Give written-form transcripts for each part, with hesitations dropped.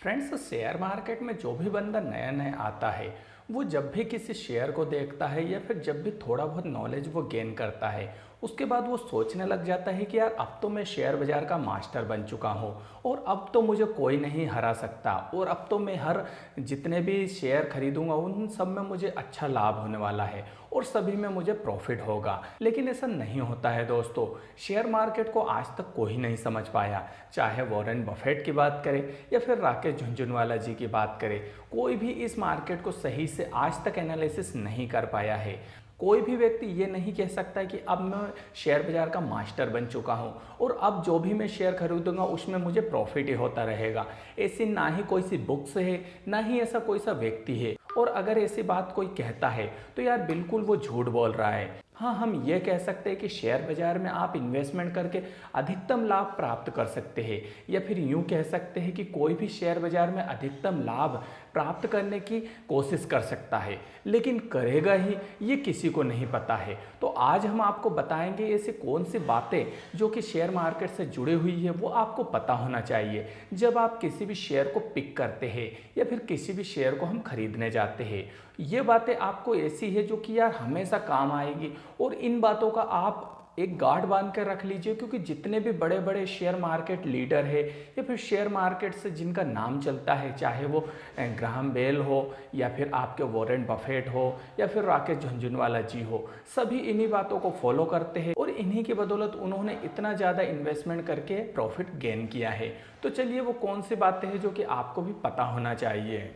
Friends, share market में जो भी बंदा नया नया आता है वो जब भी किसी शेयर को देखता है या फिर जब भी थोड़ा बहुत नॉलेज वो गेन करता है उसके बाद वो सोचने लग जाता है कि यार अब तो मैं शेयर बाज़ार का मास्टर बन चुका हूँ और अब तो मुझे कोई नहीं हरा सकता और अब तो मैं हर जितने भी शेयर खरीदूंगा उन सब में मुझे अच्छा लाभ होने वाला है और सभी में मुझे प्रॉफिट होगा। लेकिन ऐसा नहीं होता है दोस्तों। शेयर मार्केट को आज तक कोई नहीं समझ पाया, चाहे वॉरेन बफेट की बात करें या फिर राकेश झुनझुनवाला जी की बात करें। कोई भी इस मार्केट को सही से आज तक एनालिसिस नहीं कर पाया है। कोई भी व्यक्ति ये नहीं कह सकता कि अब मैं शेयर बाज़ार का मास्टर बन चुका हूँ और अब जो भी मैं शेयर खरीदूंगा उसमें मुझे प्रॉफिट ही होता रहेगा। ऐसी ना ही कोई सी बुक्स है, ना ही ऐसा कोई सा व्यक्ति है। और अगर ऐसी बात कोई कहता है तो यार बिल्कुल वो झूठ बोल रहा है। हाँ, हम ये कह सकते हैं कि शेयर बाज़ार में आप इन्वेस्टमेंट करके अधिकतम लाभ प्राप्त कर सकते हैं, या फिर यूँ कह सकते हैं कि कोई भी शेयर बाज़ार में अधिकतम लाभ प्राप्त करने की कोशिश कर सकता है, लेकिन करेगा ही ये किसी को नहीं पता है। तो आज हम आपको बताएंगे ऐसी कौन सी बातें जो कि शेयर मार्केट से जुड़ी हुई है वो आपको पता होना चाहिए जब आप किसी भी शेयर को पिक करते हैं या फिर किसी भी शेयर को हम खरीदने जाते हैं। ये बातें आपको ऐसी है जो कि यार हमेशा काम आएगी और इन बातों का आप एक गार्ड बांध कर रख लीजिए, क्योंकि जितने भी बड़े बड़े शेयर मार्केट लीडर है या फिर शेयर मार्केट से जिनका नाम चलता है, चाहे वो ग्राहम बेल हो या फिर आपके वॉरेन बफेट हो या फिर राकेश झुनझुनवाला जी हो, सभी इन्हीं बातों को फॉलो करते हैं और इन्हीं की बदौलत उन्होंने इतना ज़्यादा इन्वेस्टमेंट करके प्रॉफिट गेन किया है। तो चलिए वो कौन सी बातें हैं जो कि आपको भी पता होना चाहिए।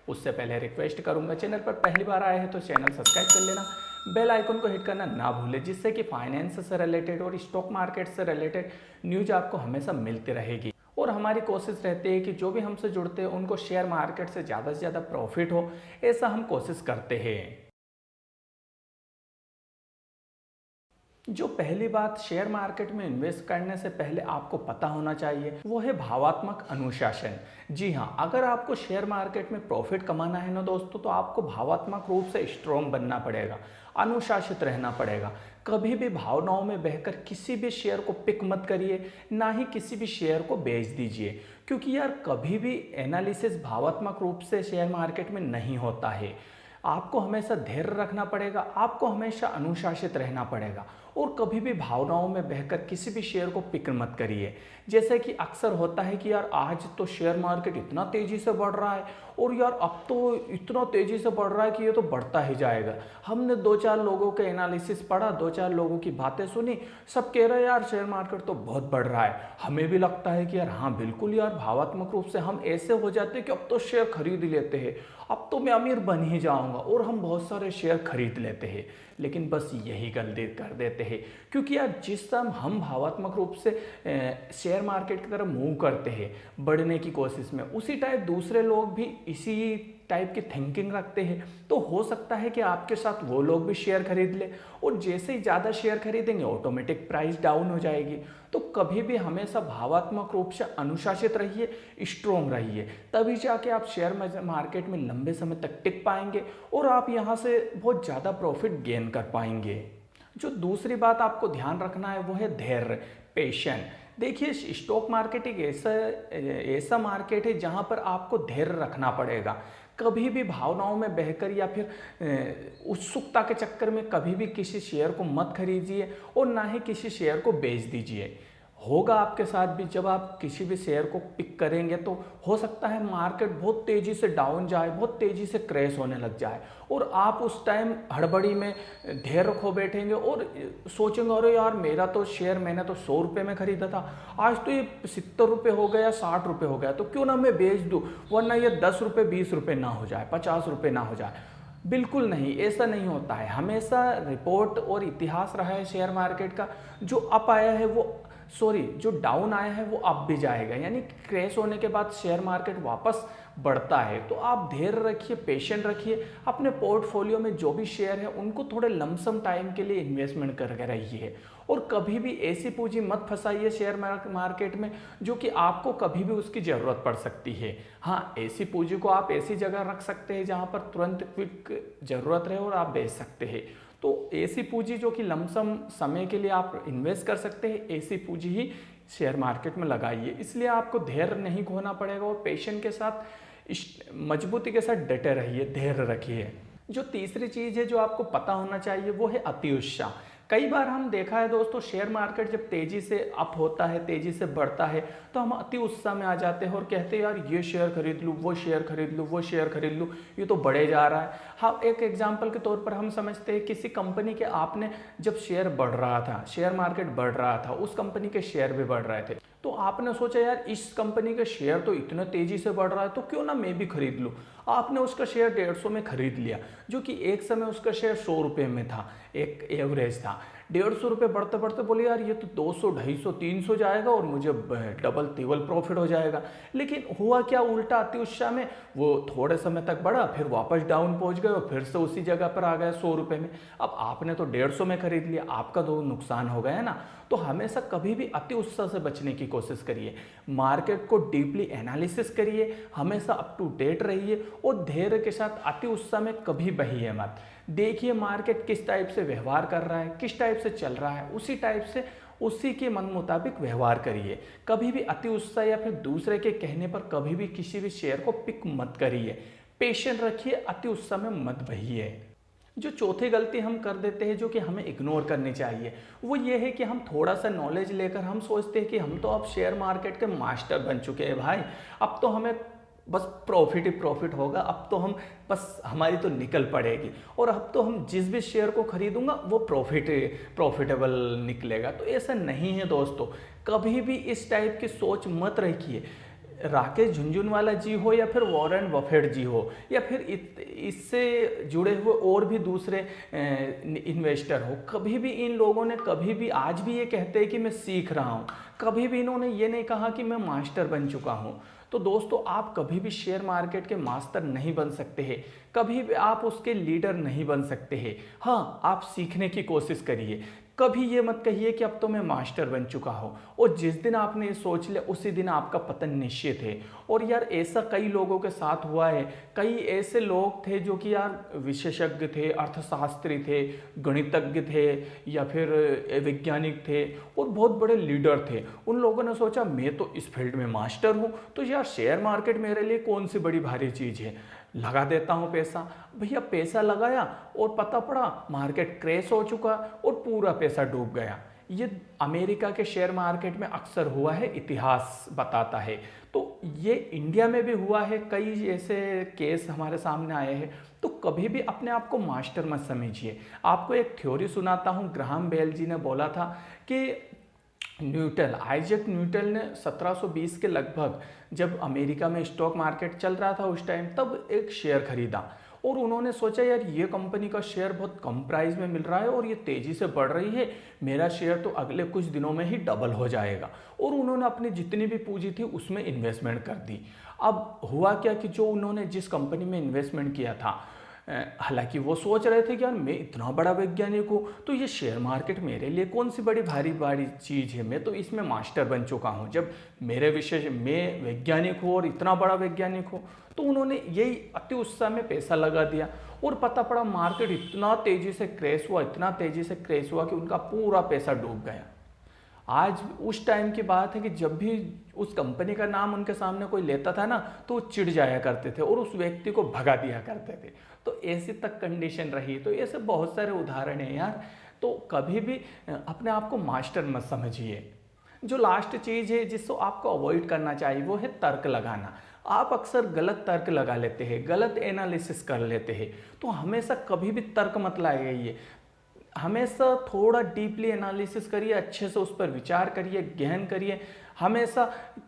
उससे पहले रिक्वेस्ट करूंगा, चैनल पर पहली बार आए हैं तो चैनल सब्सक्राइब कर लेना, बेल आइकन को हिट करना ना भूलें, जिससे कि फाइनेंस से रिलेटेड और स्टॉक मार्केट से रिलेटेड न्यूज आपको हमेशा मिलती रहेगी। और हमारी कोशिश रहती है कि जो भी हमसे जुड़ते हैं उनको शेयर मार्केट से ज़्यादा प्रॉफिट हो, ऐसा हम कोशिश करते हैं। जो पहली बात शेयर मार्केट में इन्वेस्ट करने से पहले आपको पता होना चाहिए वो है भावात्मक अनुशासन। जी हाँ, अगर आपको शेयर मार्केट में प्रॉफिट कमाना है ना दोस्तों, तो आपको भावात्मक रूप से स्ट्रॉन्ग बनना पड़ेगा, अनुशासित रहना पड़ेगा। कभी भी भावनाओं में बहकर किसी भी शेयर को पिक मत करिए, ना ही किसी भी शेयर को बेच दीजिए, क्योंकि यार कभी भी एनालिसिस भावात्मक रूप से शेयर मार्केट में नहीं होता है। आपको हमेशा धैर्य रखना पड़ेगा, आपको हमेशा अनुशासित रहना पड़ेगा और कभी भी भावनाओं में बहकर किसी भी शेयर को पिक मत करिए। जैसे कि अक्सर होता है कि यार आज तो शेयर मार्केट इतना तेज़ी से बढ़ रहा है और यार अब तो इतना तेज़ी से बढ़ रहा है कि ये तो बढ़ता ही जाएगा। हमने दो चार लोगों के एनालिसिस पढ़ा, दो चार लोगों की बातें सुनी, सब कह रहे हैं यार शेयर मार्केट तो बहुत बढ़ रहा है। हमें भी लगता है कि यार हाँ बिल्कुल यार, भावात्मक रूप से हम ऐसे हो जाते हैं कि अब तो शेयर खरीद लेते हैं, अब तो मैं अमीर बन ही जाऊंगा और हम बहुत सारे शेयर खरीद लेते हैं। लेकिन बस यही गलती कर देते हैं, क्योंकि यार जिस टाइम हम भावात्मक रूप से शेयर मार्केट की तरफ मूव करते हैं बढ़ने की कोशिश में, उसी टाइप दूसरे लोग भी इसी टाइप की थिंकिंग रखते हैं। तो हो सकता है कि आपके साथ वो लोग भी शेयर खरीद ले और जैसे ही ज़्यादा शेयर खरीदेंगे ऑटोमेटिक प्राइस डाउन हो जाएगी। तो कभी भी हमेशा भावात्मक रूप से अनुशासित रहिए, स्ट्रोंग रहिए, तभी जाके आप शेयर मार्केट में लंबे समय तक टिक पाएंगे और आप यहाँ से बहुत ज़्यादा प्रॉफिट गेन कर पाएंगे। जो दूसरी बात आपको ध्यान रखना है वो है धैर्य, पेशेंस। देखिए, स्टॉक मार्केट एक ऐसा मार्केट है जहाँ पर आपको धैर्य रखना पड़ेगा। कभी भी भावनाओं में बहकर या फिर उत्सुकता के चक्कर में कभी भी किसी शेयर को मत खरीदिए और ना ही किसी शेयर को बेच दीजिए। होगा आपके साथ भी, जब आप किसी भी शेयर को पिक करेंगे तो हो सकता है मार्केट बहुत तेज़ी से डाउन जाए, बहुत तेज़ी से क्रैश होने लग जाए और आप उस टाइम हड़बड़ी में धैर्य खो बैठेंगे और सोचेंगे अरे यार मेरा तो शेयर मैंने तो 100 रुपये में खरीदा था, आज तो ये 70 रुपये हो गया, 60 रुपये हो गया, तो क्यों ना मैं बेच दूँ, वरना ये 10 रुपये 20 रुपये ना हो जाए, 50 रुपये ना हो जाए। बिल्कुल नहीं, ऐसा नहीं होता है। हमेशा रिपोर्ट और इतिहास रहा है शेयर मार्केट का, जो अप आया है वो जो डाउन आया है वो अप भी जाएगा, यानी क्रैश होने के बाद शेयर मार्केट वापस बढ़ता है। तो आप धैर्य रखिए, पेशेंट रखिए, अपने पोर्टफोलियो में जो भी शेयर है उनको थोड़े लमसम टाइम के लिए इन्वेस्टमेंट करके रहिए और कभी भी ऐसी पूंजी मत फंसाइए शेयर मार्केट में जो कि आपको कभी भी उसकी ज़रूरत पड़ सकती है। हाँ, ऐसी पूंजी को आप ऐसी जगह रख सकते हैं जहाँ पर तुरंत क्विक ज़रूरत रहे और आप बेच सकते हैं। तो ऐसी पूंजी जो कि लमसम समय के लिए आप इन्वेस्ट कर सकते हैं, ऐसी पूंजी ही शेयर मार्केट में लगाइए। इसलिए आपको धैर्य नहीं खोना पड़ेगा और पेशेंस के साथ मजबूती के साथ डटे रहिए, धैर्य रखिए। जो तीसरी चीज़ है जो आपको पता होना चाहिए वो है अति उत्साह। कई बार हम देखा है दोस्तों, शेयर मार्केट जब तेजी से अप होता है, तेजी से बढ़ता है, तो हम अति उत्साह में आ जाते हैं और कहते हैं यार ये शेयर खरीद लूँ, वो शेयर खरीद लूँ, वो शेयर खरीद लूँ, ये तो बढ़े जा रहा है। हाँ, एक एग्जाम्पल के तौर पर हम समझते हैं किसी कंपनी के आपने जब शेयर बढ़ रहा था, शेयर मार्केट बढ़ रहा था, उस कंपनी के शेयर भी बढ़ रहे थे, तो आपने सोचा यार इस कंपनी के शेयर तो इतने तेजी से बढ़ रहा है तो क्यों ना मैं भी खरीद लूँ। आपने उसका शेयर 150 में खरीद लिया, जो कि एक समय उसका शेयर 100 रुपये में था, एक एवरेज था। 150 रुपये बढ़ते बढ़ते बोले यार ये तो 200, 250, 300 जाएगा और मुझे डबल तिबल प्रॉफिट हो जाएगा। लेकिन हुआ क्या, उल्टा अति उत्साह में वो थोड़े समय तक बढ़ा, फिर वापस डाउन पहुंच गए और फिर से उसी जगह पर आ गया 100 रुपये में। अब आपने तो 150 में खरीद लिया, आपका तो नुकसान हो गया ना। तो हमेशा कभी भी अति उत्साह से बचने की कोशिश करिए, मार्केट को डीपली एनालिसिस करिए, हमेशा अप टू डेट रहिए और धैर्य के साथ अति उत्साह में कभी बहिए मत। देखिए मार्केट किस टाइप से व्यवहार कर रहा है, किस टाइप से चल रहा है, उसी टाइप से उसी के मन मुताबिक व्यवहार करिए। कभी भी अति उत्साह या फिर दूसरे के कहने पर कभी भी किसी भी शेयर को पिक मत करिए। पेशेंट रखिए, अति उत्साह में मत बहिए। जो चौथी गलती हम कर देते हैं, जो कि हमें इग्नोर करनी चाहिए, वो ये है कि हम थोड़ा सा नॉलेज लेकर हम सोचते हैं कि हम तो अब शेयर मार्केट के मास्टर बन चुके हैं भाई, अब तो हमें बस प्रॉफिट ही प्रॉफिट होगा, अब तो हम बस हमारी तो निकल पड़ेगी और अब तो हम जिस भी शेयर को खरीदूंगा वो प्रॉफिटेबल निकलेगा। तो ऐसा नहीं है दोस्तों, कभी भी इस टाइप की सोच मत रखिए। राकेश झुनझुनवाला जी हो या फिर वॉरेन बफेट जी हो या फिर इससे जुड़े हुए और भी दूसरे इन्वेस्टर हो, कभी भी इन लोगों ने कभी भी, आज भी ये कहते हैं कि मैं सीख रहा हूँ, कभी भी इन्होंने ये नहीं कहा कि मैं मास्टर बन चुका हूँ। तो दोस्तों आप कभी भी शेयर मार्केट के मास्टर नहीं बन सकते हैं, कभी भी आप उसके लीडर नहीं बन सकते हैं। हाँ, आप सीखने की कोशिश करिए, कभी ये मत कहिए कि अब तो मैं मास्टर बन चुका हूँ, और जिस दिन आपने ये सोच लिया उसी दिन आपका पतन निश्चित है। और यार ऐसा कई लोगों के साथ हुआ है, कई ऐसे लोग थे जो कि यार विशेषज्ञ थे, अर्थशास्त्री थे, गणितज्ञ थे या फिर वैज्ञानिक थे और बहुत बड़े लीडर थे। उन लोगों ने सोचा मैं तो इस फील्ड में मास्टर हूँ, तो यार शेयर मार्केट मेरे लिए कौन सी बड़ी भारी चीज़ है, लगा देता हूँ पैसा। भैया पैसा लगाया और पता पड़ा मार्केट क्रैश हो चुका और पूरा पैसा डूब गया। ये अमेरिका के शेयर मार्केट में अक्सर हुआ है, इतिहास बताता है। तो ये इंडिया में भी हुआ है, कई ऐसे केस हमारे सामने आए हैं। तो कभी भी अपने आप को मास्टर मत समझिए। आपको एक थ्योरी सुनाता हूँ, ग्राहम बेल जी ने बोला था कि आइजैक न्यूटन ने 1720 के लगभग, जब अमेरिका में स्टॉक मार्केट चल रहा था उस टाइम, तब एक शेयर खरीदा और उन्होंने सोचा यार ये कंपनी का शेयर बहुत कम प्राइस में मिल रहा है और ये तेज़ी से बढ़ रही है, मेरा शेयर तो अगले कुछ दिनों में ही डबल हो जाएगा। और उन्होंने अपनी जितनी भी पूंजी थी उसमें इन्वेस्टमेंट कर दी। अब हुआ क्या कि जो उन्होंने जिस कंपनी में इन्वेस्टमेंट किया था, हालांकि वो सोच रहे थे कि यार मैं इतना बड़ा वैज्ञानिक हूँ तो ये शेयर मार्केट मेरे लिए कौन सी बड़ी भारी चीज़ है, मैं तो इसमें मास्टर बन चुका हूँ, जब मेरे विषय मैं वैज्ञानिक हूँ और इतना बड़ा वैज्ञानिक हूँ। तो उन्होंने यही अति उत्साह में पैसा लगा दिया और पता पड़ा मार्केट इतना तेज़ी से क्रैश हुआ, इतना तेज़ी से क्रैश हुआ कि उनका पूरा पैसा डूब गया। आज उस टाइम की बात है कि जब भी उस कंपनी का नाम उनके सामने कोई लेता था ना, तो वो चिढ़ जाया करते थे और उस व्यक्ति को भगा दिया करते थे। तो ऐसी तक कंडीशन रही। तो ऐसे बहुत सारे उदाहरण हैं यार। तो कभी भी अपने आप को मास्टर मत समझिए। जो लास्ट चीज़ है जिसको आपको अवॉइड करना चाहिए वो है तर्क लगाना। आप अक्सर गलत तर्क लगा लेते हैं, गलत एनालिसिस कर लेते हैं। तो हमेशा कभी भी तर्क मत लगाइए, हमेशा थोड़ा डीपली एनालिसिस करिए, अच्छे से उस पर विचार करिए, गहन करिए। हमेशा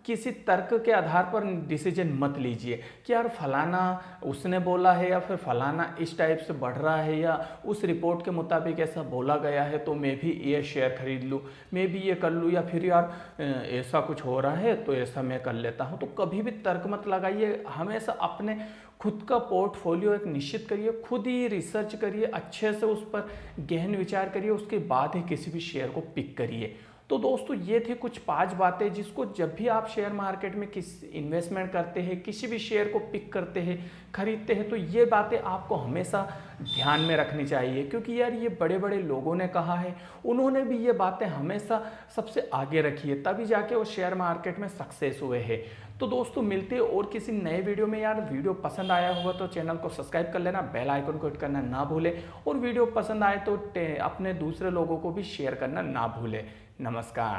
किसी तर्क के आधार पर डिसीजन मत लीजिए कि यार फलाना उसने बोला है या फिर फलाना इस टाइप से बढ़ रहा है या उस रिपोर्ट के मुताबिक ऐसा बोला गया है तो मैं भी ये शेयर खरीद लूँ, मैं भी ये कर लूँ, या फिर यार ऐसा कुछ हो रहा है तो ऐसा मैं कर लेता हूँ। तो कभी भी तर्क मत लगाइए। हमेशा अपने खुद का पोर्टफोलियो एक निश्चित करिए, खुद ही रिसर्च करिए, अच्छे से उस पर गहन विचार करिए, उसके बाद ही किसी भी शेयर को पिक करिए। तो दोस्तों ये थे कुछ 5 बातें जिसको जब भी आप शेयर मार्केट में किस इन्वेस्टमेंट करते हैं, किसी भी शेयर को पिक करते हैं, खरीदते हैं, तो ये बातें आपको हमेशा ध्यान में रखनी चाहिए, क्योंकि यार ये बड़े बड़े लोगों ने कहा है, उन्होंने भी ये बातें हमेशा सबसे आगे रखी है, तभी जाके वो शेयर मार्केट में सक्सेस हुए हैं। तो दोस्तों मिलते हैं और किसी नए वीडियो में। यार वीडियो पसंद आया होगा तो चैनल को सब्सक्राइब कर लेना, बेल आइकन को हिट करना ना भूलें, और वीडियो पसंद आए तो अपने दूसरे लोगों को भी शेयर करना ना भूलें। नमस्कार।